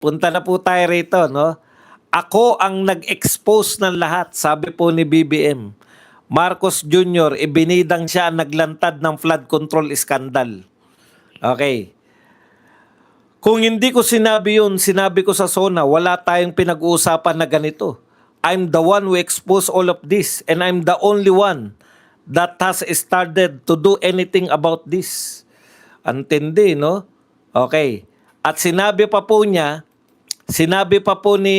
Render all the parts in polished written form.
Punta na po tayo rito, no? Ako ang nag-expose ng lahat, sabi po ni BBM. Marcos Jr., ibinidang siya ang naglantad ng flood control scandal. Okay. Kung hindi ko sinabi yun, sinabi ko sa SONA, wala tayong pinag-uusapan na ganito. I'm the one who exposed all of this and I'm the only one that has started to do anything about this. Antindi, no? Okay. At sinabi pa po niya, sinabi pa po ni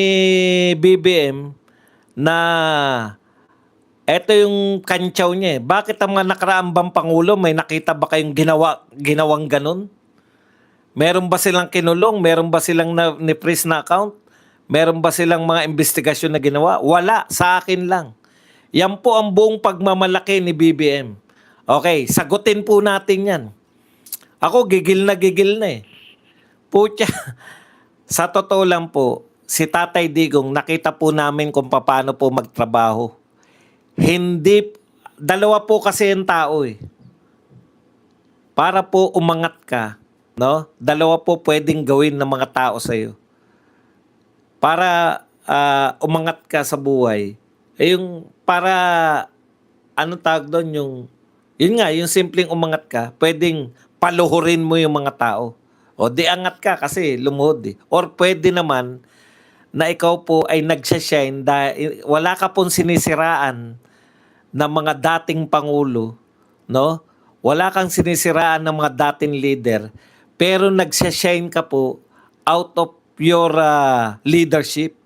BBM na eto yung kantsaw niya eh. Bakit ang mga nakaraang bang Pangulo, may nakita ba kayong ginawang ganun? Meron ba silang kinulong? Meron ba silang ni-freeze na account? Meron ba silang mga investigasyon na ginawa? Wala. Sa akin lang. Yan po ang buong pagmamalaki ni BBM. Okay, sagutin po natin yan. Ako, gigil na eh. Putya, sa totoo lang po, si Tatay Digong, nakita po namin kung paano po magtrabaho. Hindi, dalawa po kasi yung tao eh. Para po umangat ka, no? Dalawa po pwedeng gawin ng mga tao sa'yo. Para umangat ka sa buhay. Eh yung para, anong tawag doon, yun nga, yung simpleng umangat ka, pwedeng paluhurin mo yung mga tao. O di angat ka kasi lumuhod eh. Or pwede naman na ikaw po ay nagsashine dahil wala ka pong sinisiraan ng mga dating pangulo, no? Wala kang sinisiraan ng mga dating leader, pero nagsashine ka po out of your leadership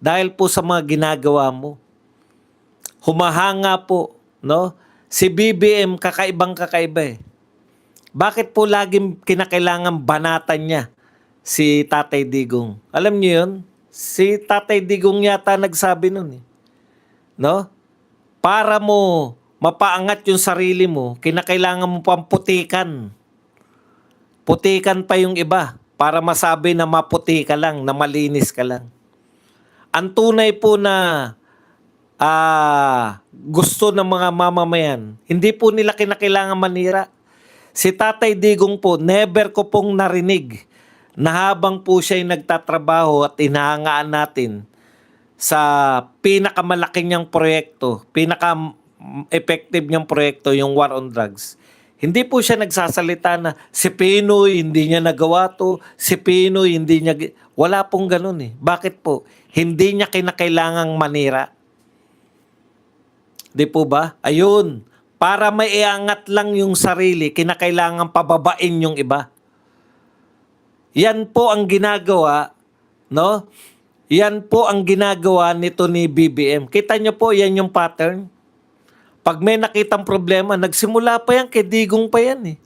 dahil po sa mga ginagawa mo. Humahanga po, no? Si BBM kakaibang kakaiba eh. Bakit po laging kinakailangan banatan niya si Tatay Digong? Alam niyo yun? Si Tatay Digong yata nagsabi nun eh. No? Para mo mapaangat yung sarili mo, kinakailangan mo pang putikan. Putikan pa yung iba para masabi na maputi ka lang, na malinis ka lang. Ang tunay po na gusto ng mga mamamayan, hindi po nila kinakailangan manira. Si Tatay Digong po, never ko pong narinig na habang po siya'y nagtatrabaho at inahangaan natin sa pinakamalaki niyang proyekto, pinaka-effective niyang proyekto, yung war on drugs. Hindi po siya nagsasalita na si Pinoy hindi niya nagawa to, si Pinoy hindi niya... Wala pong ganun eh. Bakit po? Hindi niya kinakailangang manira. Di po ba? Ayun. Para maiangat lang yung sarili, kinakailangan pababain yung iba. Yan po ang ginagawa, no? Yan po ang ginagawa nito ni BBM. Kita nyo po, yan yung pattern. Pag may nakitang problema, nagsimula pa yan, kay Digong pa yan eh.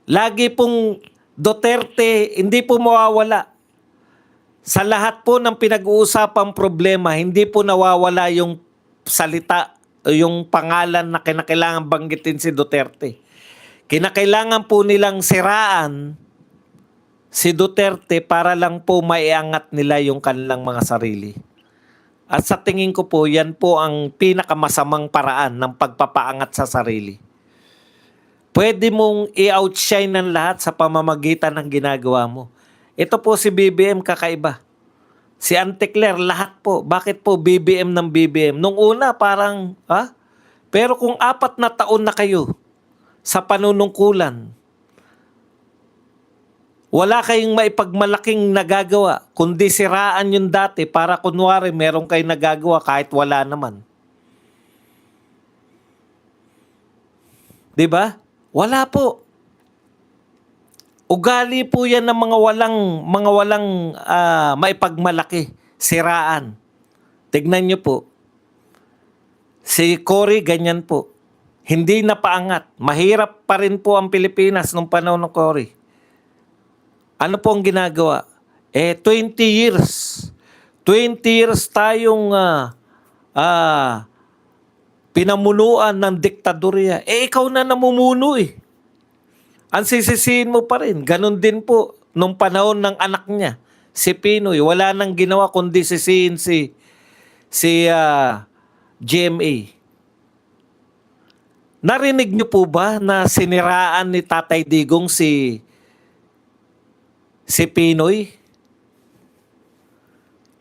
Lagi pong Duterte, hindi po mawawala. Sa lahat po ng pinag-uusapang problema, hindi po nawawala yung salita, yung pangalan na kinakailangan banggitin si Duterte. Kinakailangan po nilang siraan si Duterte para lang po maiangat nila yung kanilang mga sarili. At sa tingin ko po, yan po ang pinakamasamang paraan ng pagpapaangat sa sarili. Pwede mong i-outshine ng lahat sa pamamagitan ng ginagawa mo. Ito po si BBM kakaiba. Si Auntie Claire, lahat po. Bakit po BBM ng BBM? Nung una parang, Pero kung 4 na taon na kayo sa panunungkulan, wala kayong maipagmalaking nagagawa, kundi siraan yung dati para kunwari meron kayong nagagawa kahit wala naman. Diba? Wala po. Ugali po yan ng mga walang maipagmalaki, siraan. Tignan nyo po. Si Cory ganyan po. Hindi na paangat. Mahirap pa rin po ang Pilipinas nung panahon ng Cory. Ano po ang ginagawa? 20 years. 20 years tayong pinamunuan ng diktadorya. Ikaw na namumuno eh. Ang sisisihin mo pa rin. Ganon din po nung panahon ng anak niya, si Pinoy. Wala nang ginawa kundi sisihin si GMA. Narinig niyo po ba na siniraan ni Tatay Digong si Pinoy?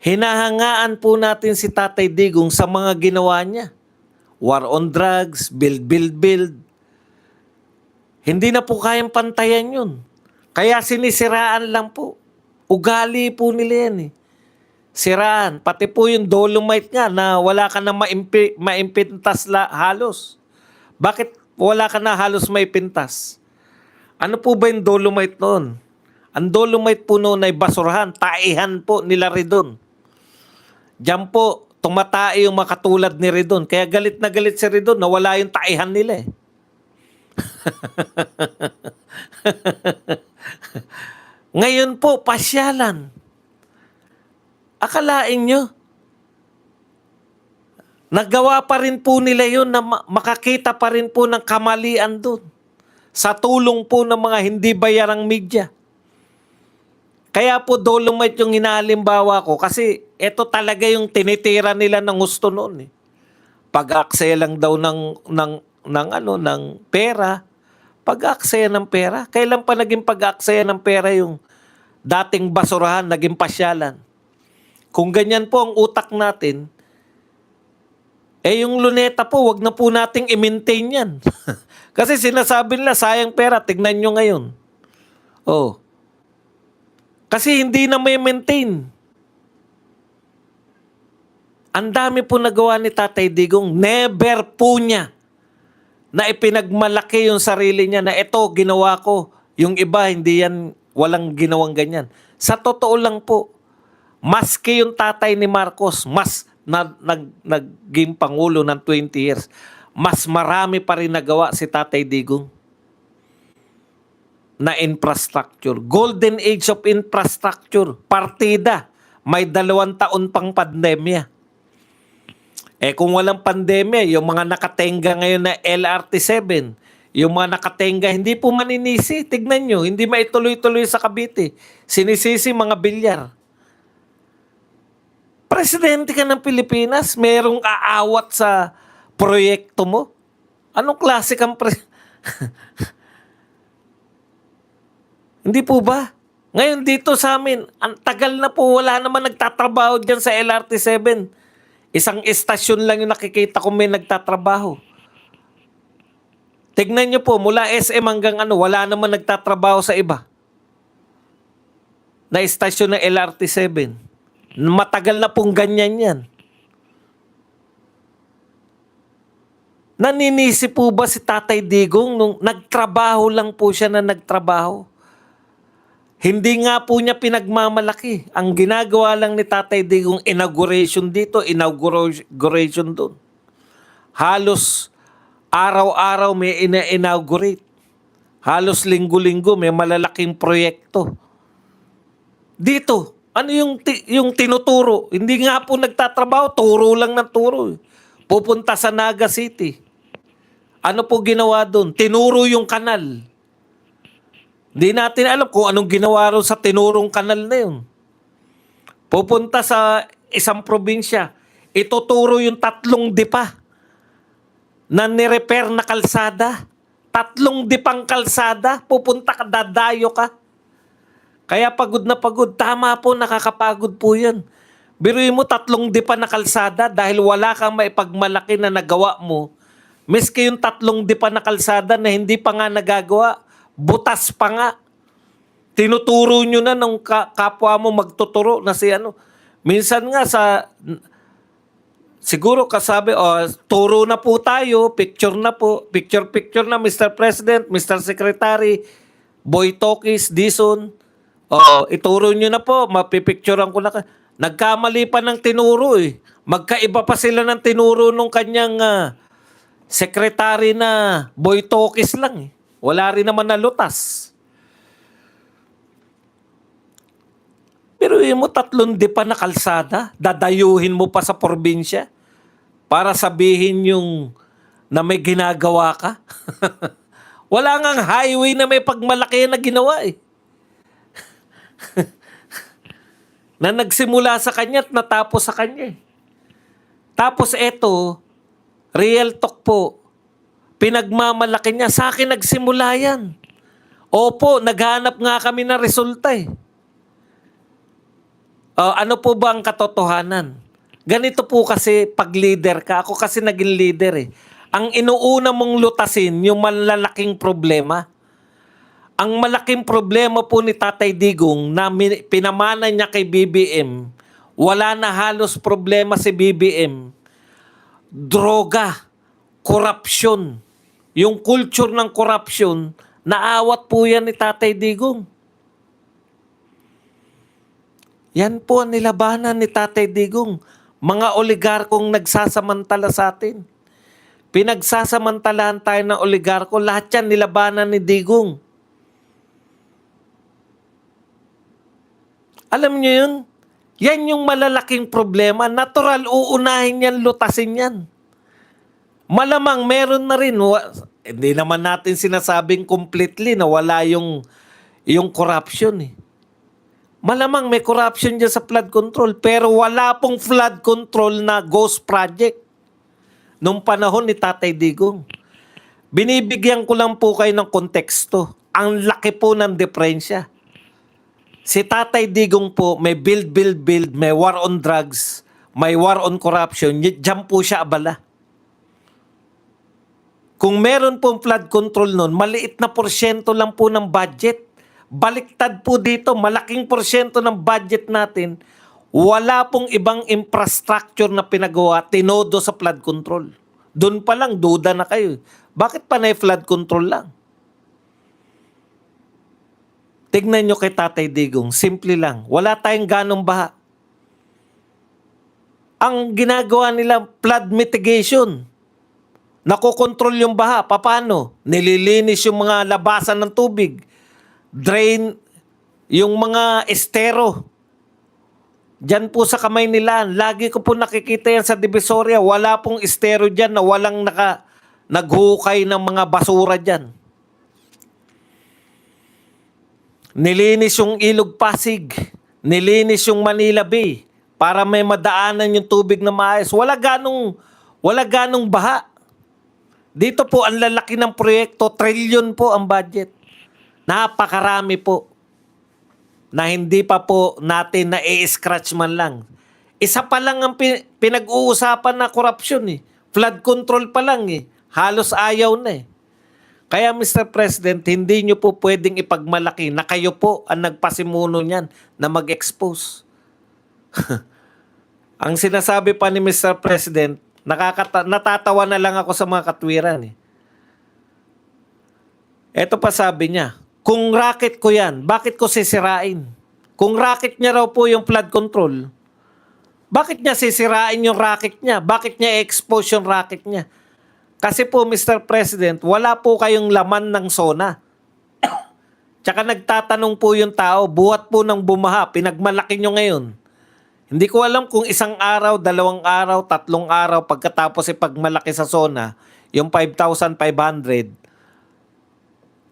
Hinahangaan po natin si Tatay Digong sa mga ginawa niya. War on drugs, build. Hindi na po kayang pantayan yun. Kaya sinisiraan lang po. Ugali po nila yan eh. Siraan. Pati po yung dolomite nga na wala ka na maimpintas halos. Bakit wala ka na halos maipintas? Ano po ba yung dolomite noon? Ang dolomite po noon ay basurahan, taihan po nila Ridon. Diyan po, tumatai yung makatulad ni Ridon. Kaya galit na galit si Ridon na wala yung taihan nila eh. Ngayon po, pasyalan. Akalain nyo, nagawa pa rin po nila yun na makakita pa rin po ng kamalian doon. Sa tulong po ng mga hindi bayarang media. Kaya po dolomite yung hinahalimbawa ko kasi ito talaga yung tinitira nila ng gusto noon eh. Pag-aksaya lang daw ng pera. Pag-aksaya ng pera. Kailan pa naging pag-aksaya ng pera yung dating basurahan, naging pasyalan? Kung ganyan po ang utak natin, yung luneta po, wag na po nating i-maintain yan. Kasi sinasabi nila, sayang pera, tignan nyo ngayon. Oh. Kasi hindi na may maintain. Ang dami po nagawa ni Tatay Digong. Never po niya na ipinagmalaki yung sarili niya na ito, ginawa ko. Yung iba, hindi yan, walang ginawang ganyan. Sa totoo lang po, maski yung tatay ni Marcos, mas naging Pangulo ng 20 years, mas marami pa rin nagawa si Tatay Digong na infrastructure. Golden age of infrastructure. Partida. May 2 taon pang pandemya. Kung walang pandemya, yung mga nakatenga ngayon na LRT-7, yung mga nakatenga, hindi po maninisi. Tignan nyo, hindi maituloy-tuloy sa Cavite. Sinisisi mga bilyar. Presidente ka ng Pilipinas, merong aawat sa proyekto mo? Anong klase kang Hindi po ba? Ngayon dito sa amin, ang tagal na po, wala naman nagtatrabaho dyan sa LRT-7. Isang estasyon lang yung nakikita ko may nagtatrabaho. Tignan nyo po, mula SM hanggang wala naman nagtatrabaho sa iba. Na estasyon ng LRT-7. Matagal na pong ganyan yan. Naninisi po ba si Tatay Digong nung nagtrabaho lang po siya na nagtrabaho? Hindi nga po niya pinagmamalaki. Ang ginagawa lang ni Tatay Digong, inauguration dito, inauguration doon. Halos araw-araw may ina-inaugurate. Halos linggo-linggo may malalaking proyekto. Dito, ano yung tinuturo? Hindi nga po nagtatrabaho, turo lang ng turo. Pupunta sa Naga City. Ano po ginawa doon? Tinuro yung kanal. Hindi natin alam kung anong ginawa rin sa tinurong kanal na yun. Pupunta sa isang probinsya, ituturo yung 3 dipa na nirepair na kalsada. 3 dipang kalsada, pupunta ka, dadayo ka. Kaya pagod na pagod. Tama po, nakakapagod po yan. Biruin mo 3 dipa na kalsada dahil wala kang maipagmalaki na nagawa mo. Miski yung 3 dipa na kalsada na hindi pa nga nagagawa, butas pa nga. Tinuturo nyo na nung kapwa mo magtuturo na si Minsan nga siguro kasabi, turo na po tayo, picture na po, picture na Mr. President, Mr. Secretary, Boy Tokis, Dison. Ituro nyo na po, mapipicturean ko na. Nagkamali pa ng tinuro eh. Magkaiba pa sila ng tinuro nung kanyang secretary na Boy Tokis lang eh. Wala rin naman na lutas. Pero yung mo 3 dipa na kalsada, dadayuhin mo pa sa probinsya para sabihin yung na may ginagawa ka. Wala ngang highway na may pagmalaki na ginawa eh. Na nagsimula sa kanya at natapos sa kanya eh. Tapos eto, real talk po, pinagmamalaki niya, sa akin nagsimula yan. . Opo, naghanap nga kami ng resulta eh. Ano po ba ang katotohanan? Ganito po kasi pag leader ka, ako kasi naging leader eh. Ang inuuna mong lutasin yung malalaking problema. Ang malaking problema po ni Tatay Digong na pinamana niya kay BBM, wala na halos problema si BBM. Droga, korupsyon. Yung culture ng korupsyon, naawat po yan ni Tatay Digong. Yan po ang nilabanan ni Tatay Digong. Mga oligarkong nagsasamantala sa atin. Pinagsasamantalahan tayo ng oligarko, lahat yan nilabanan ni Digong. Alam niyo yun? Yan yung malalaking problema. Natural, uunahin yan, lutasin yan. Malamang meron na rin. Hindi naman natin sinasabing completely na wala yung corruption eh. Malamang may corruption dyan sa flood control. Pero wala pong flood control na ghost project nung panahon ni Tatay Digong. Binibigyan ko lang po kayo ng konteksto. Ang laki po ng diferensya. Si Tatay Digong po, may build, may war on drugs, may war on corruption, diyan po siya abala. Kung meron pong flood control nun, maliit na porsyento lang po ng budget. Baliktad po dito, malaking porsyento ng budget natin, wala pong ibang infrastructure na pinagawa, tinodo sa flood control. Doon pa lang, duda na kayo. Bakit panay flood control lang? Tignan nyo kay Tatay Digong, simple lang. Wala tayong ganong baha. Ang ginagawa nila, flood mitigation. Nakokontrol yung baha. Paano? Nililinis yung mga labasan ng tubig. Drain yung mga estero. Diyan po sa kamay nila. Lagi ko po nakikita yan sa Divisoria. Wala pong estero dyan na walang naghukay ng mga basura dyan. Nilinis yung Ilog Pasig. Nilinis yung Manila Bay para may madaanan yung tubig na maayos. Wala ganong baha. Dito po ang lalaki ng proyekto, trilyon po ang budget. Napakarami po na hindi pa po natin na-scratch man lang. Isa pa lang ang pinag-uusapan na korupsyon eh. Flood control pa lang eh. Halos ayaw na eh. Kaya Mr. President, hindi nyo po pwedeng ipagmalaki na kayo po ang nagpasimuno niyan na mag-expose. Ang sinasabi pa ni Mr. President, natatawa na lang ako sa mga katwiran eh. Ito pa sabi niya, kung racket ko yan, bakit ko sisirain? Kung racket niya raw po yung flood control, bakit niya sisirain yung racket niya? Bakit niya expose yung racket niya? Kasi po, Mr. President, wala po kayong laman ng SONA. Tsaka nagtatanong po yung tao, buhat po ng bumaha, pinagmalaki nyo ngayon. Hindi ko alam kung isang araw, 2 araw, 3 araw, pagkatapos ipagmalaki sa SONA, yung 5,500,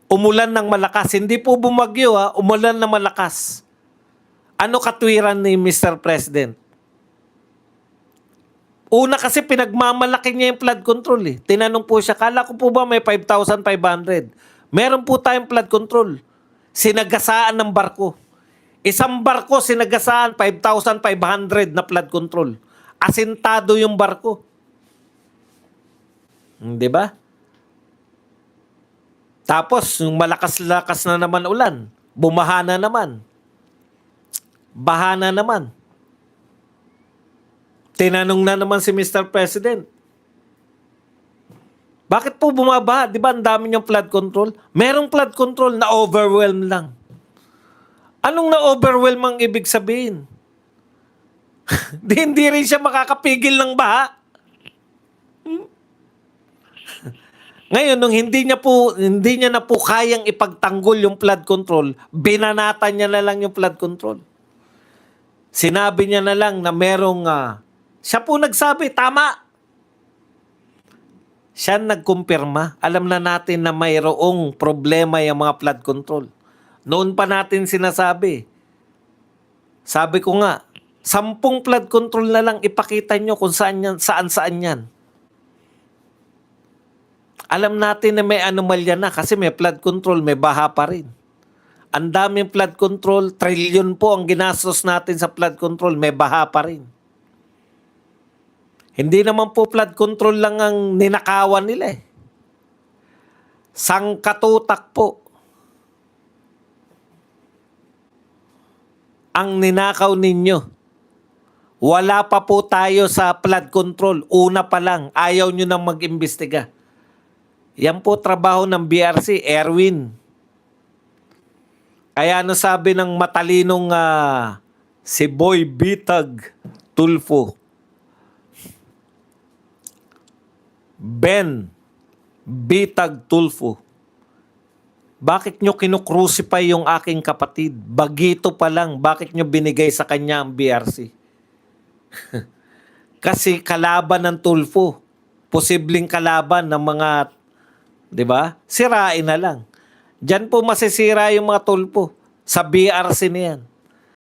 umulan ng malakas. Hindi po bumagyo ha, umulan ng malakas. Ano katwiran ni Mr. President? Una kasi pinagmamalaki niya yung flood control eh. Tinanong po siya, kala ko po ba may 5,500? Meron po tayong flood control. Sinagasaan ng barko. Isang barko sinagasaan 5,500 na flood control. Asintado yung barko. Di ba? Tapos, yung malakas-lakas na naman ulan, bumaha na naman. Baha na naman. Tinanong na naman si Mr. President, bakit po bumaba? Di ba ang dami niyang flood control? Merong flood control na overwhelm lang. Anong na-overwhelm ang ibig sabihin? Hindi rin siya makakapigil ng baha. Ngayon, nung hindi niya na po kayang ipagtanggol yung flood control, binanatan niya na lang yung flood control. Sinabi niya na lang na merong siya po nagsabi, tama. Siya nagkumpirma. Alam na natin na mayroong problema yung mga flood control. Noon pa natin sinasabi. Sabi ko nga, 10 flood control na lang ipakita nyo kung saan yan. Alam natin na may anomalya na kasi may flood control, may baha pa rin. Ang daming flood control, trillion po ang ginastos natin sa flood control, may baha pa rin. Hindi naman po flood control lang ang ninakawan nila eh. Sangkatutak po ang ninakaw ninyo. Wala pa po tayo sa flood control. Una pa lang, ayaw nyo nang mag-imbestiga. Yan po trabaho ng BRC, Erwin. Kaya ano sabi ng matalinong si Boy Bitag Tulfo, Ben Bitag Tulfo, bakit nyo kinukrucify yung aking kapatid? Bagito pa lang, bakit nyo binigay sa kanya ang BRC? Kasi kalaban ng Tulfo. Posibleng kalaban ng mga, di ba? Sirain na lang. Diyan po masisira yung mga Tulfo. Sa BRC na yan.